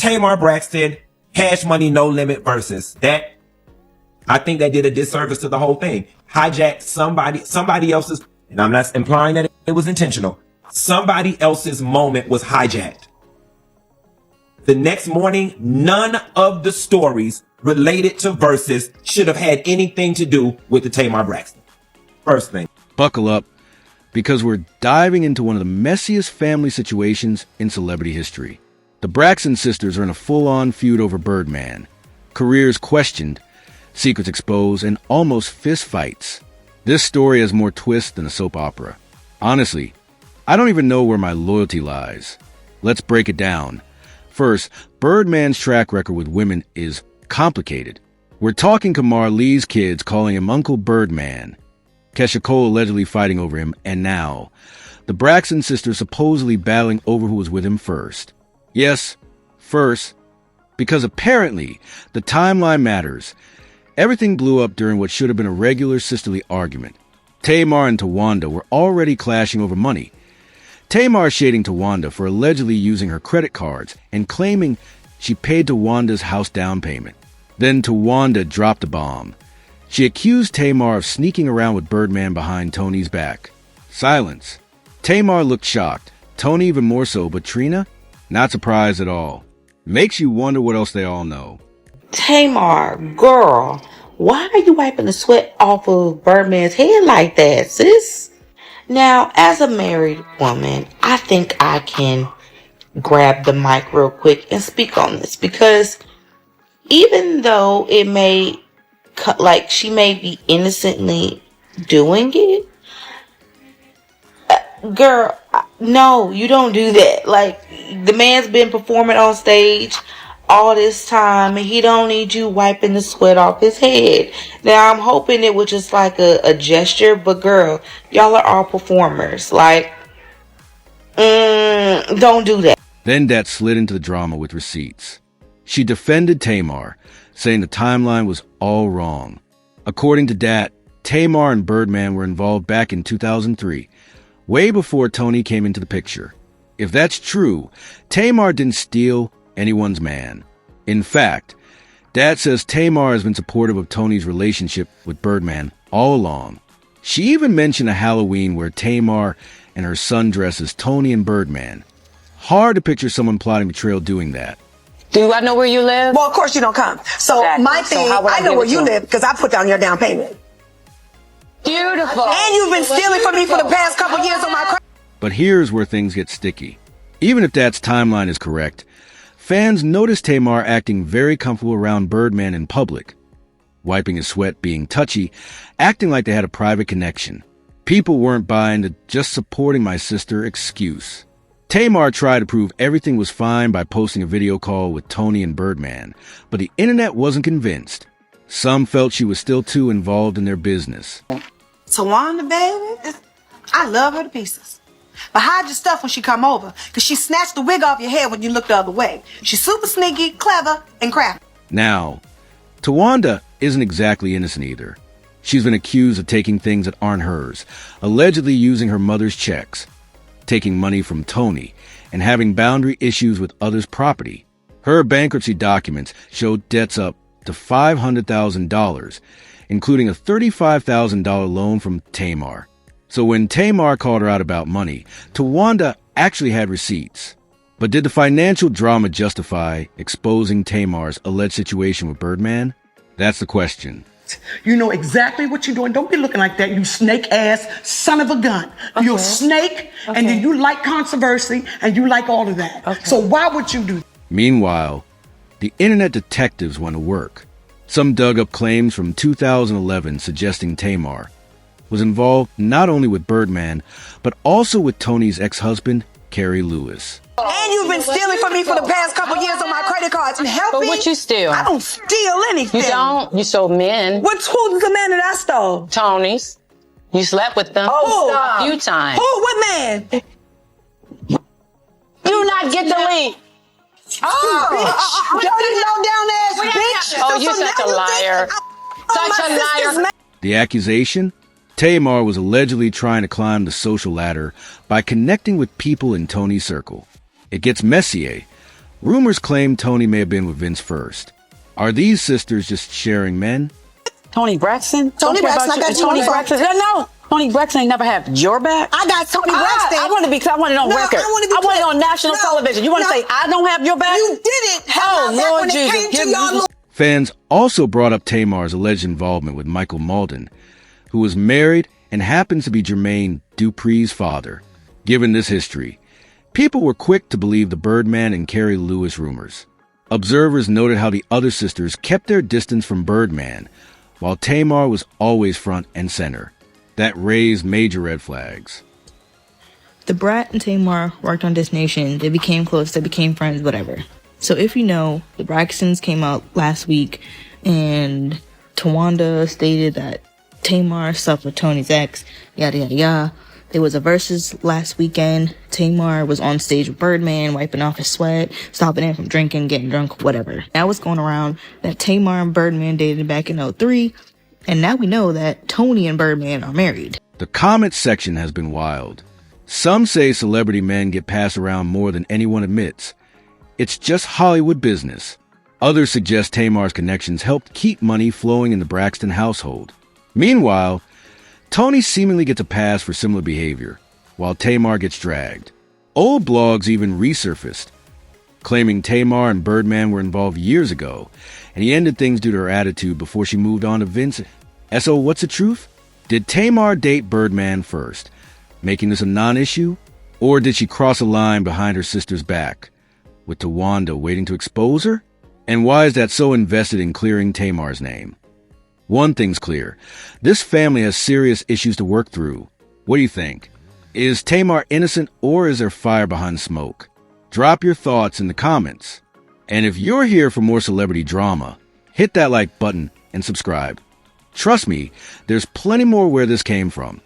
Tamar Braxton, Cash Money No Limit Verzuz. I think that did a disservice to the whole thing. Hijacked somebody else's, and I'm not implying that it was intentional. Somebody else's moment was hijacked. The next morning, none of the stories related to Verzuz should have had anything to do with the Tamar Braxton. First thing. Buckle up, because we're diving into one of the messiest family situations in celebrity history. The Braxton sisters are in a full-on feud over Birdman. Careers questioned, secrets exposed, and almost fist fights. This story has more twists than a soap opera. Honestly, I don't even know where my loyalty lies. Let's break it down. First, Birdman's track record with women is complicated. We're talking Kamar Lee's kids calling him Uncle Birdman, Kesha Cole allegedly fighting over him, and now the Braxton sisters supposedly battling over who was with him first. Yes, first, because apparently the timeline matters. Everything blew up during what should have been a regular sisterly argument. Tamar and Tawanda were already clashing over money. Tamar shading Tawanda for allegedly using her credit cards and claiming she paid Tawanda's house down payment. Then Tawanda dropped a bomb. She accused Tamar of sneaking around with Birdman behind Toni's back. Silence. Tamar looked shocked. Toni even more so, but Trina? Not surprised at all. Makes you wonder what else they all know. Tamar, girl, why are you wiping the sweat off of Birdman's head like that, sis? Now, as a married woman, I think I can grab the mic real quick and speak on this, because even though it may, like, she may be innocently doing it, girl, no, you don't do that. Like, the man's been performing on stage all this time, and he don't need you wiping the sweat off his head. Now, I'm hoping it was just like a gesture, but girl, y'all are all performers. Like, don't do that. Then Dat slid into the drama with receipts. She defended Tamar, saying the timeline was all wrong. According to Dat, Tamar and Birdman were involved back in 2003, way before Toni came into the picture. If that's true, Tamar didn't steal anyone's man. In fact, Dad says Tamar has been supportive of Toni's relationship with Birdman all along. She even mentioned a Halloween where Tamar and her son dress as Toni and Birdman. Hard to picture someone plotting betrayal doing that. Do I know where you live? Well, of course you don't come. So Exactly. my thing, I know where you live because I put down your down payment. Beautiful. And you've been stealing from me for the past couple years on my credit. But here's where things get sticky. Even if Dad's timeline is correct, fans noticed Tamar acting very comfortable around Birdman in public, wiping his sweat, being touchy, acting like they had a private connection. People weren't buying the just supporting my sister excuse. Tamar tried to prove everything was fine by posting a video call with Toni and Birdman, but the internet wasn't convinced. Some felt she was still too involved in their business. Tawanda, baby, I love her to pieces. But hide your stuff when she come over, because she snatched the wig off your head when you look the other way. She's super sneaky, clever, and crafty. Now, Tawanda isn't exactly innocent either. She's been accused of taking things that aren't hers, allegedly using her mother's checks, taking money from Toni, and having boundary issues with others' property. Her bankruptcy documents showed debts up to $500,000, including a $35,000 loan from Tamar. So when Tamar called her out about money, Tawanda actually had receipts. But did the financial drama justify exposing Tamar's alleged situation with Birdman? That's the question. You know exactly what you're doing. Don't be looking like that, you snake-ass son of a gun. Okay. You're a snake, and then you like controversy, and you like all of that. Okay. So why would you do that? Meanwhile, the internet detectives went to work. Some dug up claims from 2011 suggesting Tamar was involved not only with Birdman, but also with Toni's ex-husband, Carrie Lewis. And you've been stealing from me for the past couple years on my credit cards. And help But me. what you steal? I don't steal anything. You don't? You stole men. Who's the man that I stole? Tony's. You slept with them. Oh, a few times. Who? What man? You not get the link. Oh, dirty low down ass bitch. Oh, you such a liar. Such a liar. The accusation? Tamar was allegedly trying to climb the social ladder by connecting with people in Toni's circle. It gets messier. Rumors claim Toni may have been with Vince first. Are these sisters just sharing men? Toni Braxton? Toni Braxton, I got you Toni on the phone. Braxton. No, Toni Braxton ain't never had your back. I got Toni Braxton. I want it on No, record. I want it on national television. You want to say I don't have your back? You didn't have Oh, my back Lord when Jesus, it came give to me- y'all little Fans also brought up Tamar's alleged involvement with Michael Malden, who was married and happens to be Jermaine Dupri's father. Given this history, people were quick to believe the Birdman and Carrie Lewis rumors. Observers noted how the other sisters kept their distance from Birdman, while Tamar was always front and center. That raised major red flags. The Brat and Tamar worked on Destination. They became close, they became friends, whatever. So if you know, the Braxtons came out last week and Tawanda stated that Tamar slept with Tony's ex, yada yada yada. There was a Verzuz last weekend. Tamar was on stage with Birdman, wiping off his sweat, stopping him from drinking, getting drunk, whatever. Now it's going around that Tamar and Birdman dated back in 2003, and now we know that Toni and Birdman are married. The comments section has been wild. Some say celebrity men get passed around more than anyone admits. It's just Hollywood business. Others suggest Tamar's connections helped keep money flowing in the Braxton household. Meanwhile, Toni seemingly gets a pass for similar behavior, while Tamar gets dragged. Old blogs even resurfaced, claiming Tamar and Birdman were involved years ago, and he ended things due to her attitude before she moved on to Vince. So what's the truth? Did Tamar date Birdman first, making this a non-issue? Or did she cross a line behind her sister's back, with Tawanda waiting to expose her? And why is that so invested in clearing Tamar's name? One thing's clear. This family has serious issues to work through. What do you think? Is Tamar innocent or is there fire behind smoke? Drop your thoughts in the comments. And if you're here for more celebrity drama, hit that like button and subscribe. Trust me, there's plenty more where this came from.